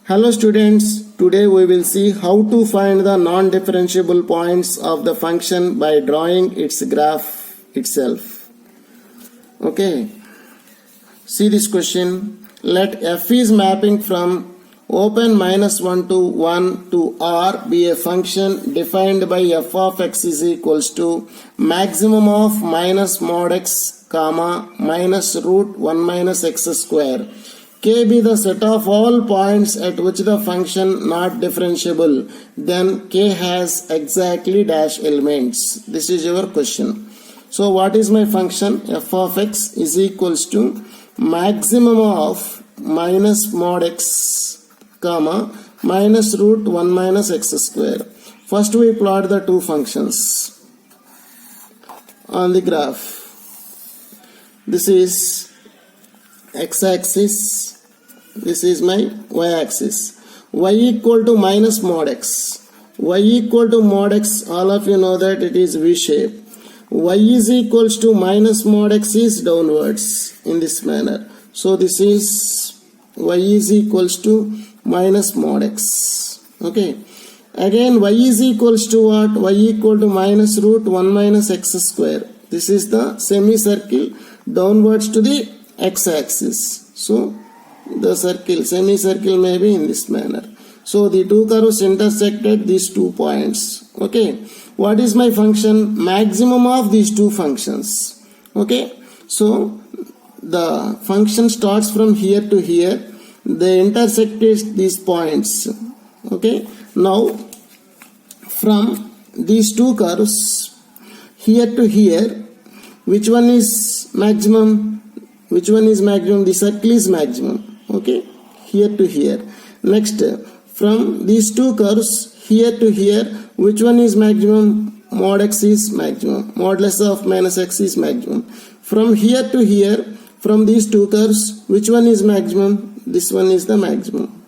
Hello students, today we will see how to find the non-differentiable points of the function by drawing its graph itself. Okay, see this question. Let f is mapping from open -1 to 1 to R be a function defined by f of x is equals to maximum of minus mod x comma minus root 1 minus x square. K be the set of all points at which the function not differentiable, then K has exactly dash elements. This is your question. So what is my function? F of x is equals to maximum of minus mod x comma minus root 1 minus x square. First we plot the two functions on the graph. This is x-axis, this is my y-axis. Y equal to minus mod x. Y equal to mod x, all of you know that it is V shape. Y is equals to minus mod x is downwards in this manner. So this is y is equals to minus mod x. Okay. Again y is equals to what? Y equal to minus root 1 minus x square. This is the semicircle downwards to the x-axis. So the semicircle may be in this manner. So the two curves intersected these 2 points. Okay. What is my function? Maximum of these two functions. Okay. So the function starts from here to here. They intersected these points. Okay. Now from these two curves here to here, which one is maximum? Which one is maximum? The circle is maximum. Okay, here to here. Next, from these two curves here to here, which one is maximum? Mod x is maximum. Modulus of minus x is maximum. From here to here, from these two curves, which one is maximum? This one is the maximum.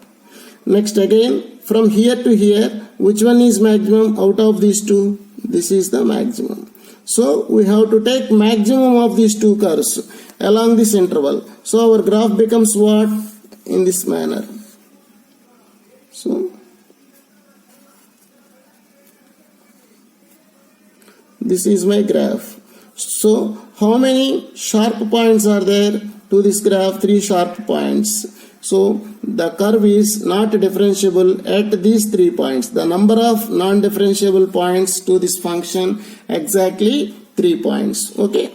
Next again, from here to here, which one is maximum out of these two? This is the maximum. So we have to take maximum of these two curves along this interval. So our graph becomes what? In this manner. So this is my graph. So how many sharp points are there to this graph? 3 sharp points. So the curve is not differentiable at these 3 points. The number of non-differentiable points to this function exactly 3 points. Okay.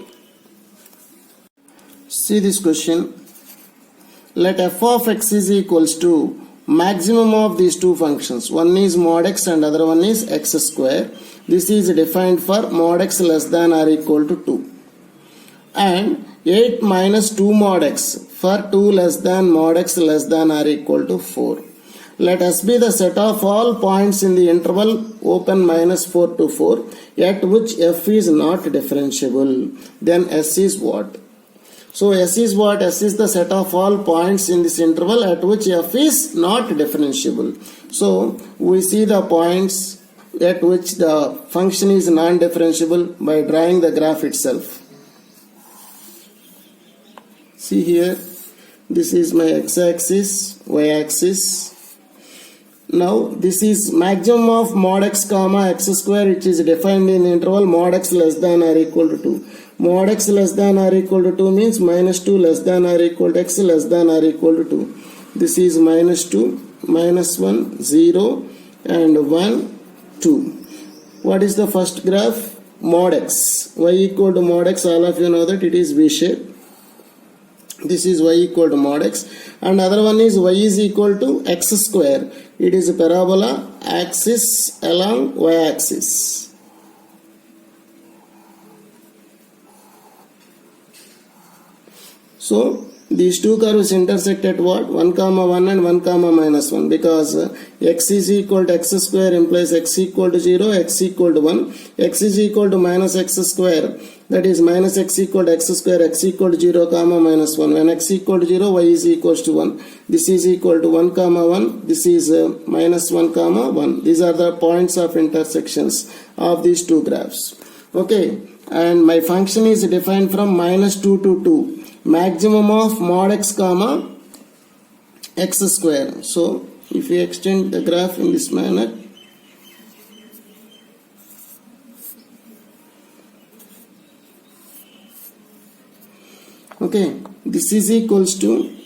See this question. Let f of x is equals to maximum of these two functions. One is mod x and other one is x square. This is defined for mod x less than or equal to 2. And 8 minus 2 mod x for 2 less than mod x less than or equal to 4. Let S be the set of all points in the interval open -4 to 4 at which f is not differentiable. Then S is what? So S is what? S is the set of all points in this interval at which f is not differentiable. So we see the points at which the function is non-differentiable by drawing the graph itself. See here, this is my x-axis, y-axis. Now this is maximum of mod x comma x square, which is defined in interval mod x less than or equal to 2. Mod x less than or equal to 2 means -2 less than or equal to x less than or equal to 2. This is -2, -1, 0 and 1, 2. What is the first graph? Mod x. Y equal to mod x, all of you know that it is V shape. This is y equal to mod x, and other one is y is equal to x square. It is a parabola axis along y axis. So these two curves intersect at what? 1 comma 1 and 1 comma minus 1, because x is equal to x square implies x equal to 0, x equal to 1. X is equal to minus x square, that is minus x equal to x square, x equal to 0 comma minus 1. When x equal to 0, y is equals to 1. This is equal to 1 comma 1. This is minus 1 comma 1. These are the points of intersections of these two graphs. Okay, and my function is defined from -2 to 2. Maximum of mod x comma x square. So if we extend the graph in this manner, okay, this is equals to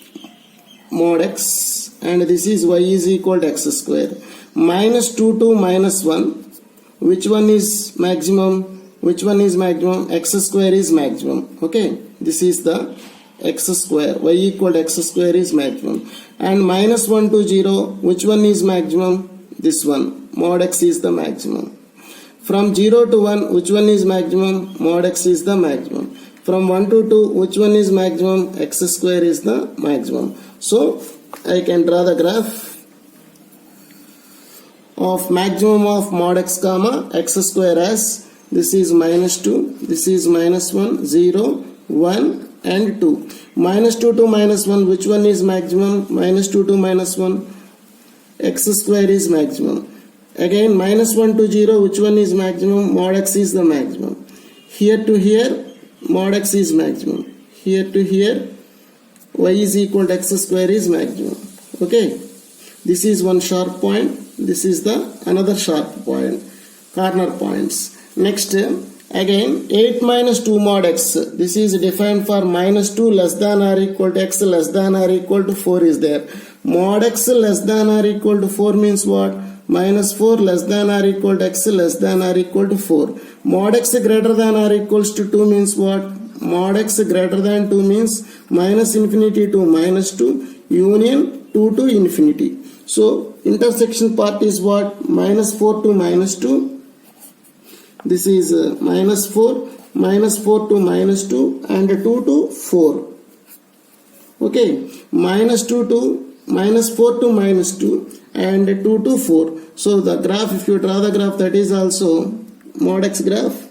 mod x and this is y is equal to x square. Minus 2 to minus 1, which one is maximum? Which one is maximum? X square is maximum. Okay, this is the x square, y equal to x square is maximum. And minus 1 to 0, which one is maximum? This one, mod x is the maximum. From 0 to 1, which one is maximum? Mod x is the maximum. From 1 to 2, which one is maximum? X square is the maximum. So I can draw the graph of maximum of mod x comma x square as this is minus 2, this is minus 1, 0, 1 and 2. Minus 2 to minus 1, which one is maximum? Minus 2 to minus 1, x square is maximum. Again minus 1 to 0, which one is maximum? Mod x is the maximum. Here to here, mod x is maximum. Here to here, y is equal to x square is maximum. Okay, this is one sharp point, this is the another sharp point, corner points. Next, again 8 minus 2 mod x, this is defined for minus 2 less than or equal to x less than or equal to 4 is there. Mod x less than or equal to 4 means what? Minus 4 less than or equal to x less than or equal to 4. Mod x greater than or equals to 2 means what? Mod x greater than 2 means minus infinity to minus 2 union 2 to infinity. So intersection part is what? Minus 4 to minus 2. This is minus 4 to minus 2 and 2 to 4. Okay, minus 2 to minus 4 to minus 2 and 2 to 4. So the graph, if you draw the graph, that is also mod x graph.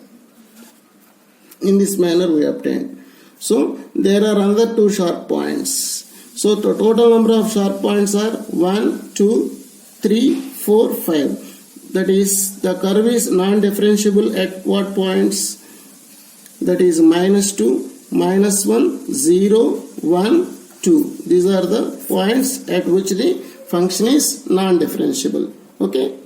In this manner we obtain. So there are another 2 sharp points. So the total number of sharp points are 1, 2, 3, 4, 5. That is, the curve is non-differentiable at what points? That is minus 2, minus 1, 0, 1, 2. These are the points at which the function is non-differentiable. Okay.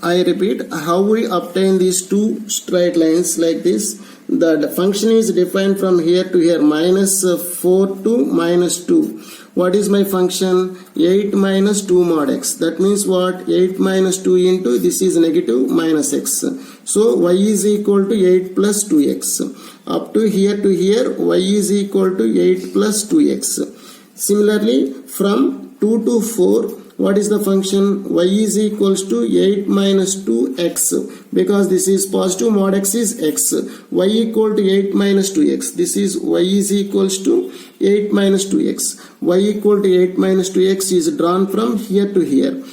I repeat, how we obtain these 2 straight lines like this. The function is defined from here to here, minus 4 to minus 2. What is my function? 8 minus 2 mod x. That means what? 8 minus 2 into this is negative minus x. So y is equal to 8 plus 2x. Up to here, y is equal to 8 plus 2x. Similarly, from 2 to 4, what is the function? Y is equals to 8 minus 2x, because this is positive, mod x is x. Y equal to 8 minus 2x. This is y is equals to 8 minus 2x. Y equal to 8 minus 2x is drawn from here to here.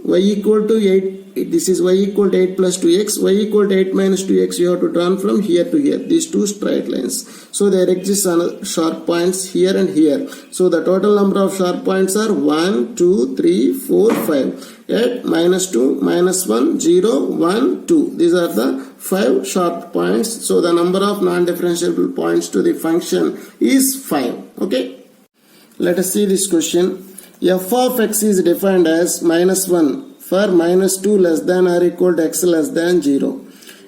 Y equal to 8, this is y equal to 8 plus 2x. Y equal to 8 minus 2x, you have to draw from here to here, these 2 straight lines. So there exists sharp points here and here. So the total number of sharp points are 1, 2, 3, 4, 5. At minus 2, minus 1, 0, 1, 2. These are the 5 sharp points. So the number of non-differentiable points to the function is 5. Okay. Let us see this question. F of x is defined as minus 1 for minus 2 less than or equal to x less than 0.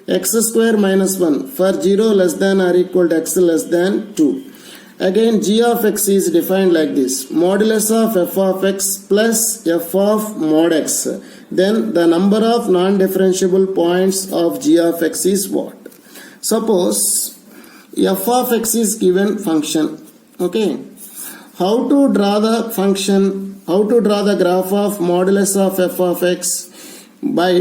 X square minus 1 for 0 less than or equal to x less than 2. Again, g of x is defined like this. Modulus of f of x plus f of mod x. Then the number of non-differentiable points of g of x is what? Suppose f of x is given function. Okay. How to draw the function? How to draw the graph of modulus of f of x? By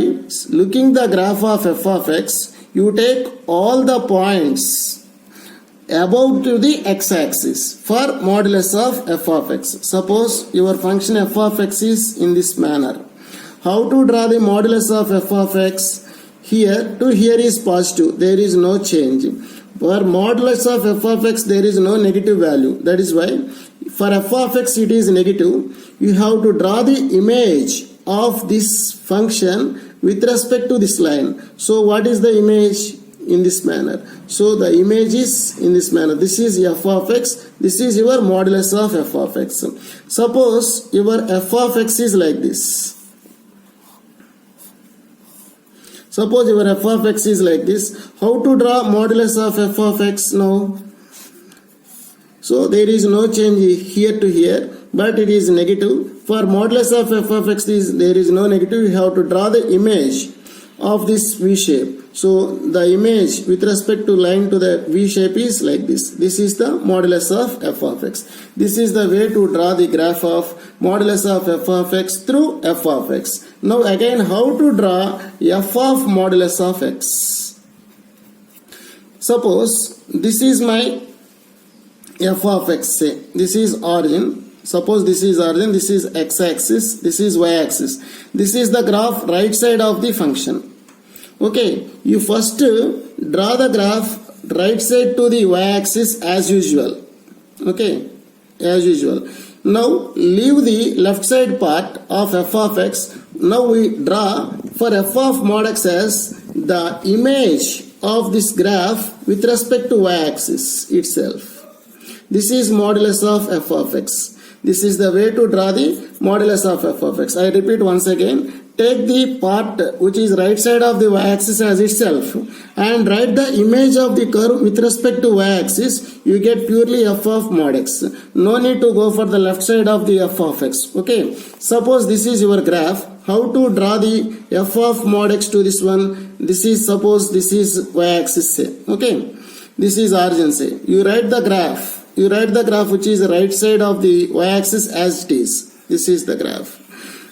looking the graph of f of x, you take all the points above to the x-axis for modulus of f of x. Suppose your function f of x is in this manner. How to draw the modulus of f of x? Here to here is positive, there is no change. For modulus of f of x, there is no negative value. That is why for f of x it is negative. You have to draw the image of this function with respect to this line. So what is the image? in this manner. So the image is in this manner. This is f of x. This is your modulus of f of x. Suppose your f of x is like this. Suppose your f of x is like this. How to draw modulus of f of x now? So there is no change here to here, but it is negative. For modulus of f of x, there is no negative. You have to draw the image of this V shape. So the image with respect to line to the V shape is like this. This is the modulus of f of x. This is the way to draw the graph of modulus of f of x through f of x. Now again, how to draw f of modulus of x? Suppose this is my f of x, say this is origin. Suppose this is origin, this is x-axis, this is y-axis. This is the graph right side of the function. Okay, you first draw the graph right side to the y-axis as usual. Okay, as usual. Now leave the left side part of f of x. Now we draw for f of mod x as the image of this graph with respect to y-axis itself. This is modulus of f of x. This is the way to draw the modulus of f of x. I repeat once again. Take the part which is right side of the y-axis as itself and write the image of the curve with respect to y-axis. You get purely f of mod x. No need to go for the left side of the f of x. Okay. Suppose this is your graph. How to draw the f of mod x to this one? This is, suppose this is y-axis, say. Okay. This is origin, say. You write the graph. You write the graph which is right side of the y-axis as it is. This is the graph.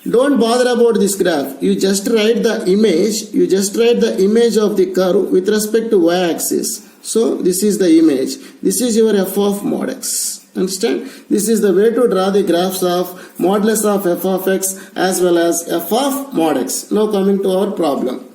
Don't bother about this graph. You just write the image. You just write the image of the curve with respect to y-axis. So this is the image. This is your f of mod x. Understand? This is the way to draw the graphs of modulus of f of x as well as f of mod x. Now coming to our problem.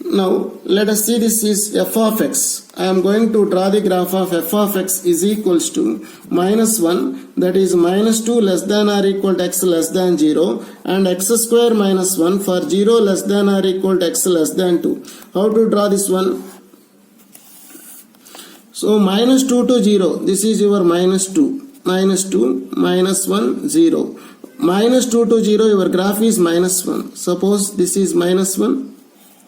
Now let us see, this is f of x. I am going to draw the graph of f of x is equals to minus 1, that is minus 2 less than or equal to x less than 0, and x square minus 1 for 0 less than or equal to x less than 2. How to draw this one? So minus 2 to 0, this is your minus 2. Minus 2, minus 1, 0. Minus 2 to 0, your graph is minus 1. Suppose this is minus 1.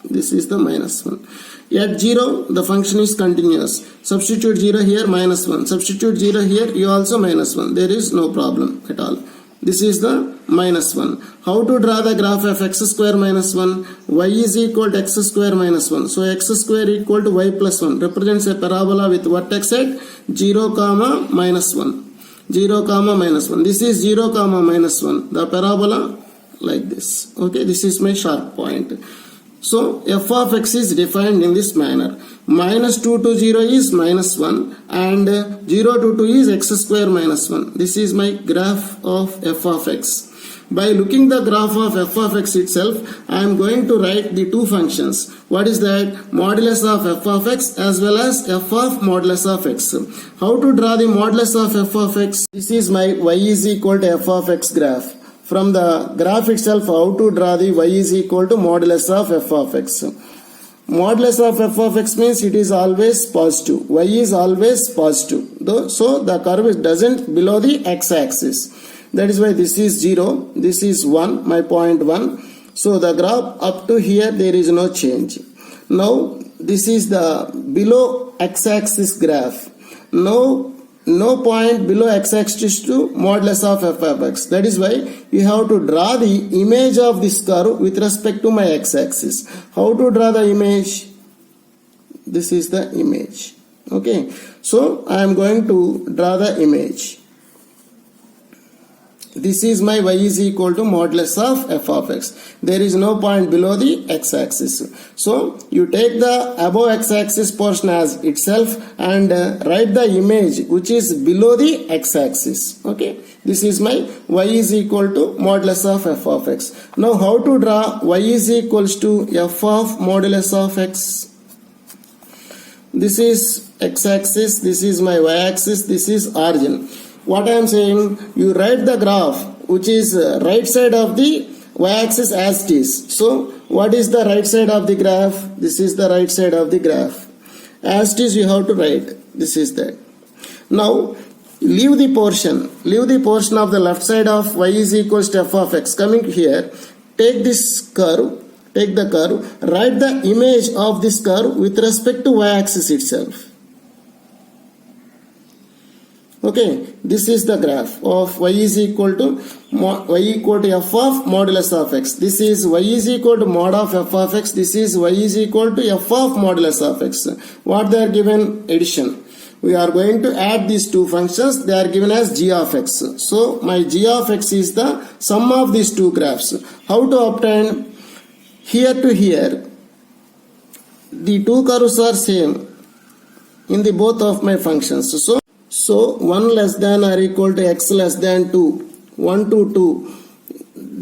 This is the minus 1. At 0, the function is continuous. Substitute 0 here, minus 1. Substitute 0 here, you also minus 1. There is no problem at all. This is the minus 1. How to draw the graph of x square minus 1? Y is equal to x square minus 1. So x square equal to y plus 1. Represents a parabola with vertex at 0, minus 1. 0, minus 1. This is 0, minus 1. The parabola like this. Okay, this is my sharp point. So f of x is defined in this manner. Minus 2 to 0 is minus 1 and 0 to 2 is x square minus 1. This is my graph of f of x. By looking the graph of f of x itself, I am going to write the two functions. What is that? Modulus of f of x as well as f of modulus of x. How to draw the modulus of f of x? This is my y is equal to f of x graph. From the graph itself, how to draw the y is equal to modulus of f of x. Modulus of f of x means it is always positive. Y is always positive. So the curve doesn't below the x-axis. That is why this is 0, this is 1, my point 1. So the graph up to here there is no change. Now this is the below x-axis graph. No point below x-axis to modulus of f of x. That is why you have to draw the image of this curve with respect to my x-axis. How to draw the image? This is the image. Okay. So I am going to draw the image. This is my y is equal to modulus of f of x. There is no point below the x-axis. So you take the above x-axis portion as itself and write the image which is below the x-axis. Okay. This is my y is equal to modulus of f of x. Now how to draw y is equals to f of modulus of x? This is x-axis, this is my y-axis, this is origin. What I am saying, you write the graph which is right side of the y-axis as it is. So what is the right side of the graph? This is the right side of the graph. As it is, you have to write. This is that. Now, leave the portion of the left side of y is equals to f of x. Coming here, take the curve, write the image of this curve with respect to y-axis itself. Okay, this is the graph of y is equal to f of modulus of x. This is y is equal to mod of f of x. This is y is equal to f of modulus of x. What they are given? Addition. We are going to add these two functions. They are given as g of x. So my g of x is the sum of these two graphs. How to obtain? Here to here, the two curves are same in the both of my functions. So 1 less than or equal to x less than 2, 1 to 2,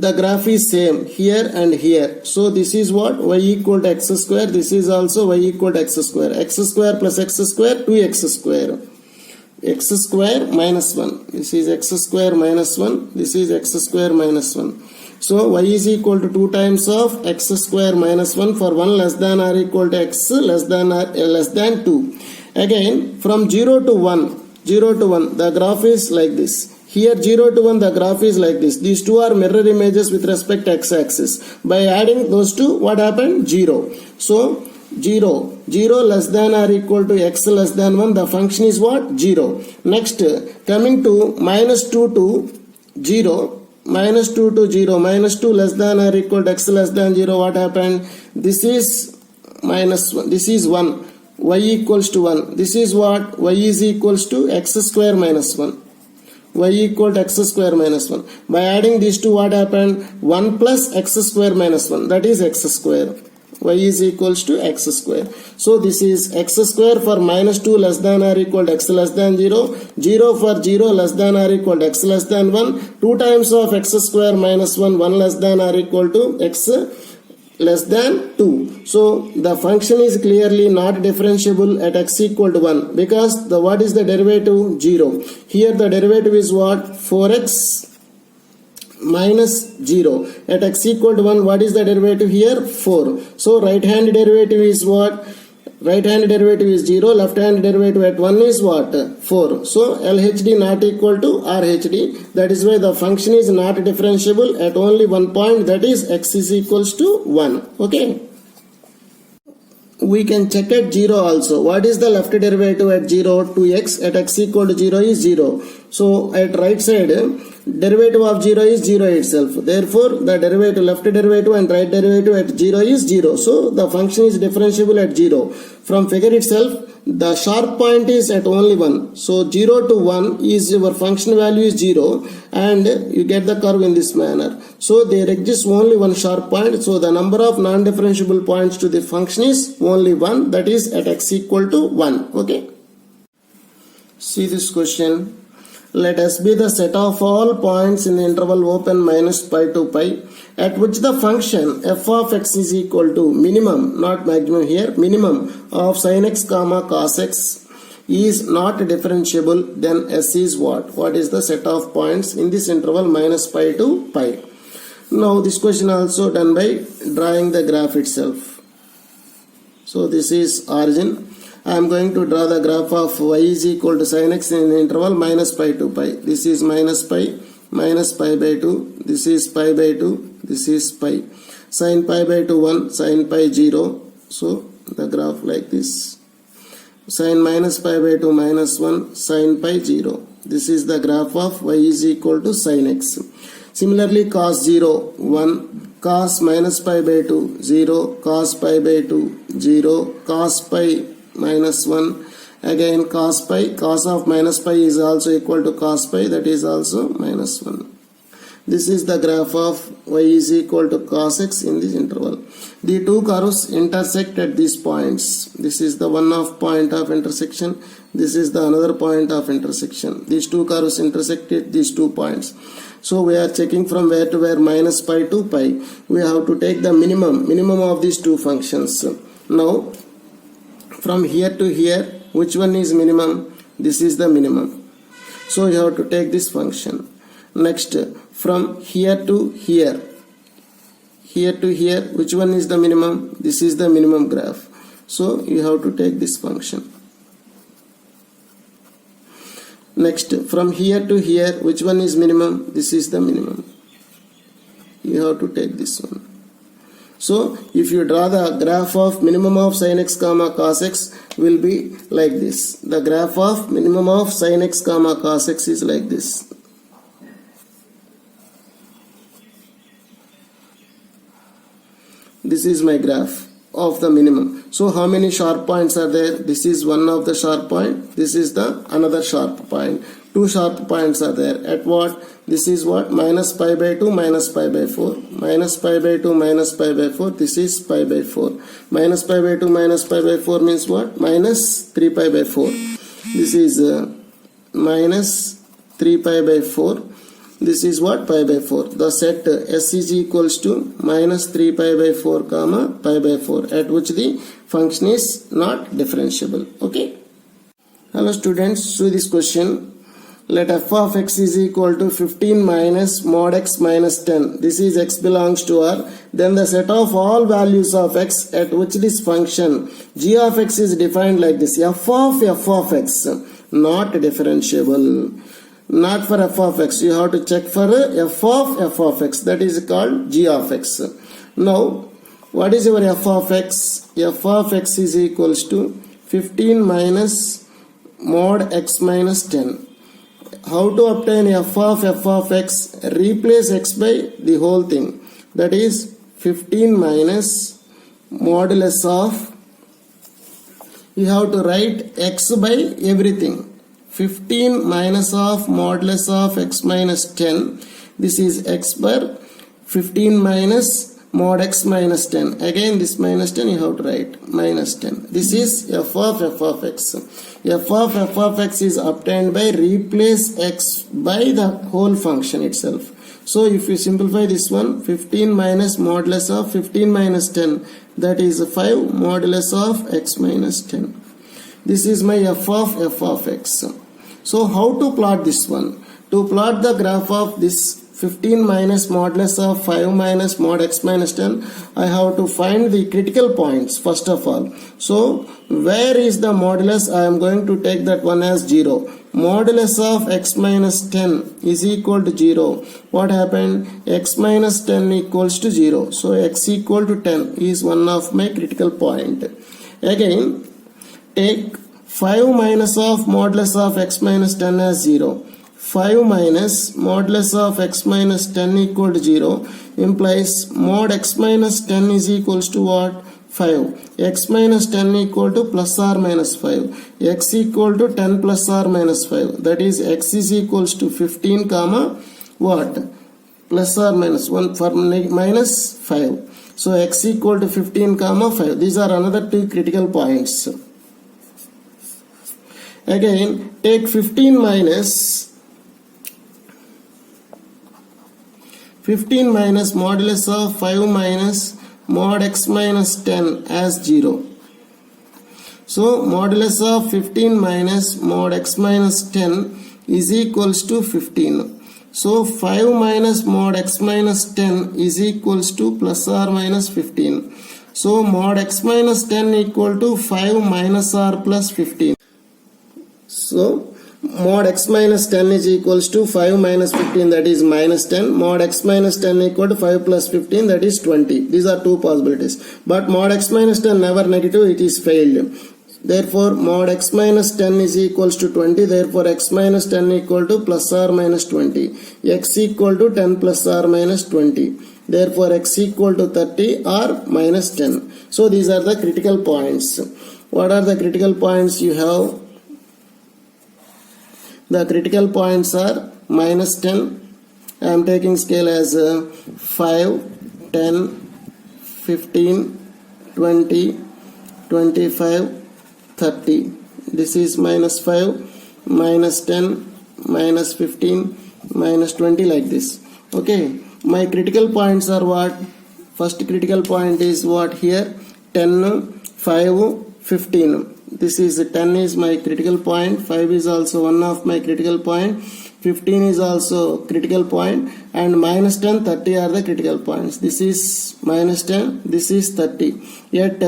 the graph is same here and here. So this is what? Y equal to x square. This is also y equal to x square. X square plus x square, 2x square. X square minus 1. This is x square minus 1. This is x square minus 1. So y is equal to 2 times of x square minus 1 for 1 less than or equal to x less than 2. Again, from 0 to 1, the graph is like this. Here 0 to 1, the graph is like this. These two are mirror images with respect to x-axis. By adding those two, what happened? 0. So 0 less than or equal to x less than 1, the function is what? 0. Next, coming to minus 2 to 0, minus 2 to 0, minus 2 less than or equal to x less than 0, what happened? This is minus 1, this is 1, y equals to 1. This is what? Y is equals to x square minus 1. Y equal to x square minus 1. By adding these two, what happened? 1 plus x square minus 1, that is x square. Y is equals to x square. So this is x square for minus 2 less than or equal to x less than 0, 0 for 0 less than or equal to x less than 1, 2 times of x square minus 1, 1 less than or equal to x less than 2. So the function is clearly not differentiable at x equal to 1 because what is the derivative? 0. Here the derivative is what? 4x minus 0. At x equal to 1, what is the derivative here? 4. So right hand derivative is what? Right hand derivative is 0. Left hand derivative at 1 is what? 4. So LHD not equal to RHD. That is why the function is not differentiable at only one point, that is x is equals to 1. Okay. We can check at 0 also. What is the left derivative at 0? 2x. At x equal to 0 is 0. So at right side, derivative of 0 is 0 itself. Therefore, the derivative, left derivative and right derivative at 0 is 0. So the function is differentiable at 0. From figure itself, the sharp point is at only 1. So 0 to 1 is your function value is 0 and you get the curve in this manner. So there exists only one sharp point. So the number of non-differentiable points to the function is only 1, that is at x equal to 1. Okay. See this question. Let S be the set of all points in the interval open minus pi to pi at which the function f of x is equal to minimum, not maximum here, minimum of sin x comma cos x is not differentiable. Then S is what? What is the set of points in this interval minus pi to pi? Now this question also done by drawing the graph itself. So this is origin. I am going to draw the graph of y is equal to sin x in the interval minus pi to pi. This is minus pi by 2. This is pi by 2. This is pi. Sin pi by 2 1, sin pi 0. So the graph like this. Sin minus pi by 2 minus 1, sin pi 0. This is the graph of y is equal to sin x. Similarly, cos 0 1, cos minus pi by 2 0, cos pi by 2 0, cos pi minus 1, again cos pi, cos of minus pi is also equal to cos pi, that is also minus 1. This is the graph of y is equal to cos x in this interval. The two curves intersect at these points. This is the one of point of intersection. This is the another point of intersection. These two curves intersect at these 2 points. So we are checking from where to where, minus pi to pi. We have to take the minimum of these two functions. Now from here to here, which one is minimum? This is the minimum. So you have to take this function. Next, from here to here, which one is the minimum? This is the minimum graph. So you have to take this function. Next, from here to here, which one is minimum? This is the minimum. You have to take this one. So if you draw the graph of minimum of sin x comma cos x will be like this. The graph of minimum of sin x comma cos x is like this. This is my graph of the minimum. So how many sharp points are there? This is one of the sharp point. This is the another sharp point. Two sharp points are there. At what? This is what? Minus pi by 2, minus pi by 4. Minus pi by 2, minus pi by 4. This is pi by 4. Minus pi by 2, minus pi by 4 means what? Minus 3 pi by 4. This is minus 3 pi by 4. This is what? Pi by 4. The set S is equals to minus 3 pi by 4 comma pi by 4, at which the function is not differentiable. Okay. Hello students, so this question. Let f of x is equal to 15 minus mod x minus 10. This is x belongs to R. Then the set of all values of x at which this function g of x is defined like this. F of x, not differentiable. Not for f of x. You have to check for f of x. That is called g of x. Now, what is your f of x? F of x is equals to 15 minus mod x minus 10. How to obtain f of x? Replace x by the whole thing. That is 15 minus modulus of, you have to write x by everything. 15 minus of modulus of x minus 10. This is x bar. 15 minus mod x minus 10. Again this minus 10 you have to write minus 10. This is f of x. F of x is obtained by replace x by the whole function itself. So if you simplify this one, 15 minus modulus of 15 minus 10, that is 5 modulus of x minus 10. This is my f of x. So how to plot this one? To plot the graph of this 15 minus modulus of 5 minus mod x minus 10, I have to find the critical points first of all. So where is the modulus? I am going to take that one as 0. Modulus of x minus 10 is equal to 0. What happened? X minus 10 equals to 0. So x equal to 10 is one of my critical point. Again, take 5 minus of modulus of x minus 10 as 0. 5 minus modulus of x minus 10 equal to 0 implies mod x minus 10 is equals to what? 5. X minus 10 equal to plus or minus 5. X equal to 10 plus or minus 5. That is x is equals to 15 comma what? Plus or minus 1 for minus 5. So x equal to 15 comma 5. These are another two critical points. Again, take 15 minus modulus of 5 minus mod x minus 10 as 0. So modulus of 15 minus mod x minus 10 is equals to 15. So 5 minus mod x minus 10 is equals to plus or minus 15. So mod x minus 10 equal to 5 minus or plus 15. So mod x minus 10 is equals to 5 minus 15, that is minus 10. Mod x minus 10 equal to 5 plus 15, that is 20. These are two possibilities. But mod x minus 10 never negative, it is failed. Therefore mod x minus 10 is equals to 20. Therefore x minus 10 equal to plus or minus 20. X equal to 10 plus or minus 20. Therefore x equal to 30 or minus 10. So these are the critical points. What are the critical points you have? The critical points are minus 10. I am taking scale as 5, 10, 15, 20, 25, 30. This is minus 5, minus 10, minus 15, minus 20 like this. Okay. My critical points are what? First critical point is what here? 10, 5, 15. This is 10 is my critical point. 5 is also one of my critical point. 15 is also critical point, and minus 10, 30 are the critical points. This is minus 10, this is 30. Yet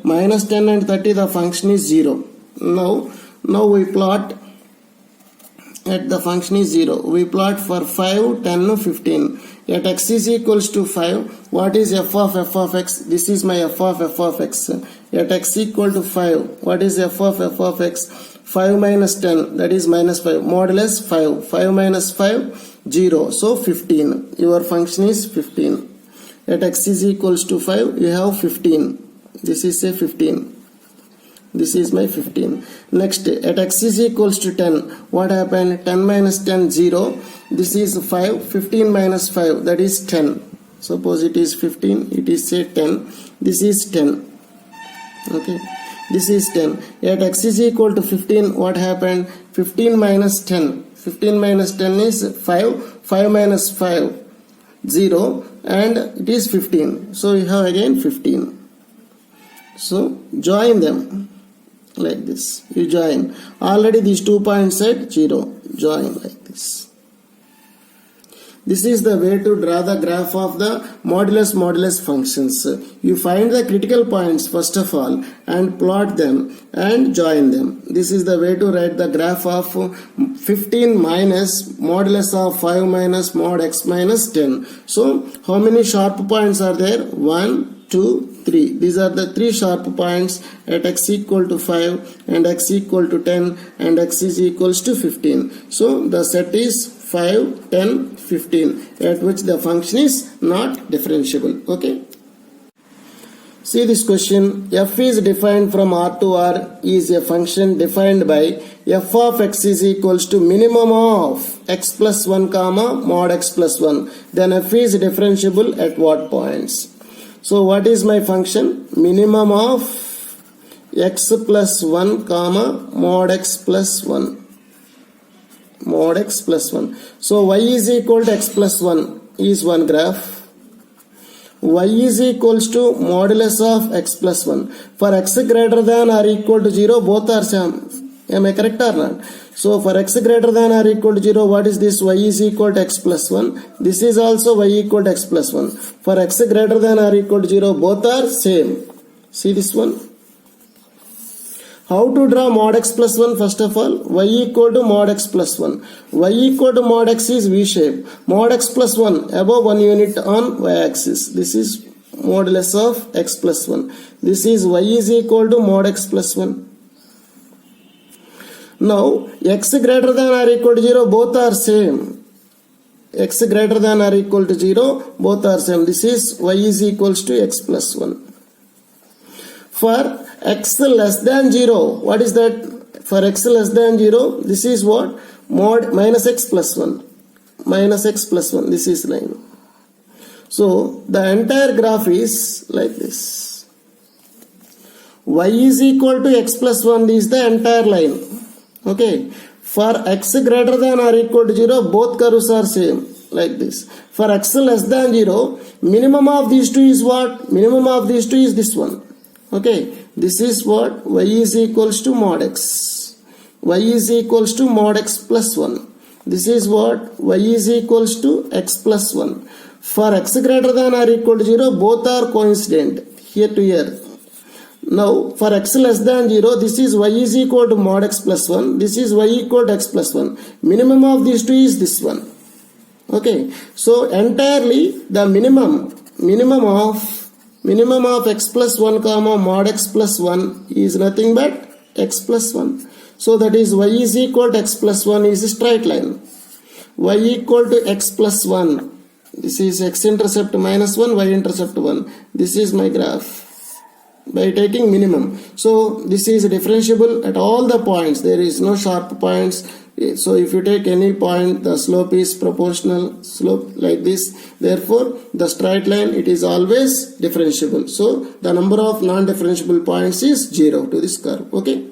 minus 10 and 30 the function is 0. Now we plot at the function is 0. We plot for 5, 10, 15. At x is equals to 5, what is f of x? This is my f of x. At x equal to 5, what is f of x? 5 minus 10, that is minus 5. Modulus 5. 5 minus 5, 0. So 15. Your function is 15. At x is equals to 5, you have 15. This is a 15. This is my 15. Next, at x is equals to 10, what happened? 10 minus 10, 0. This is 5. 15 minus 5, that is 10. Suppose it is 15, it is say 10. This is 10. Okay. This is 10. At x is equal to 15, what happened? 15 minus 10. 15 minus 10 is 5. 5 minus 5, 0. And it is 15. So you have again 15. So join them. Like this, you join. Already these 2 points at 0. Join like this. This is the way to draw the graph of the modulus functions. You find the critical points first of all and plot them and join them. This is the way to write the graph of 15 minus modulus of 5 minus mod x minus 10. So how many sharp points are there? 1, 2, 3. These are the 3 sharp points at x equal to 5 and x equal to 10 and x is equals to 15. So the set is 5, 10, 15, at which the function is not differentiable. Okay. See this question. F is defined from R to R is a function defined by f of x is equals to minimum of x plus 1 comma mod x plus 1. Then f is differentiable at what points? So what is my function? Minimum of x plus 1 comma mod x plus 1. Mod x plus 1. So y is equal to x plus 1 is one graph. Y is equals to modulus of x plus 1. For x greater than or equal to 0, both are same. Am I correct or not? So for x greater than or equal to 0, what is this? Y is equal to x plus 1. This is also y equal to x plus 1. For x greater than or equal to 0, both are same. See this one. How to draw mod x plus 1? First of all, y equal to mod x plus 1. Y equal to mod x is V shape. Mod x plus 1 above 1 unit on y axis. This is modulus of x plus 1. This is y is equal to mod x plus 1. Now, x greater than or equal to 0, both are same. X greater than or equal to 0, both are same. This is y is equals to x plus 1. For x less than 0, what is that? For x less than 0, this is what? Mod minus x plus 1. Minus x plus 1. This is line. So, the entire graph is like this. Y is equal to x plus 1 is the entire line. Okay. For x greater than or equal to 0, both curves are same. Like this. For x less than 0, minimum of these two is what? Minimum of these two is this one. Okay. This is what? Y is equals to mod x. Y is equals to mod x plus 1. This is what? Y is equals to x plus 1. For x greater than or equal to 0, both are coincident. Here to here. Now, for x less than 0, this is y is equal to mod x plus 1. This is y equal to x plus 1. Minimum of these two is this one. Okay. So, entirely the minimum of x plus 1 comma mod x plus 1 is nothing but x plus 1. So, that is y is equal to x plus 1 is a straight line. Y equal to x plus 1. This is x-intercept minus 1, y-intercept 1. This is my graph. By taking minimum. So this is differentiable at all the points. There is no sharp points. So if you take any point, the slope is proportional slope like this. Therefore, the straight line, it is always differentiable. So the number of non-differentiable points is 0 to this curve. Okay.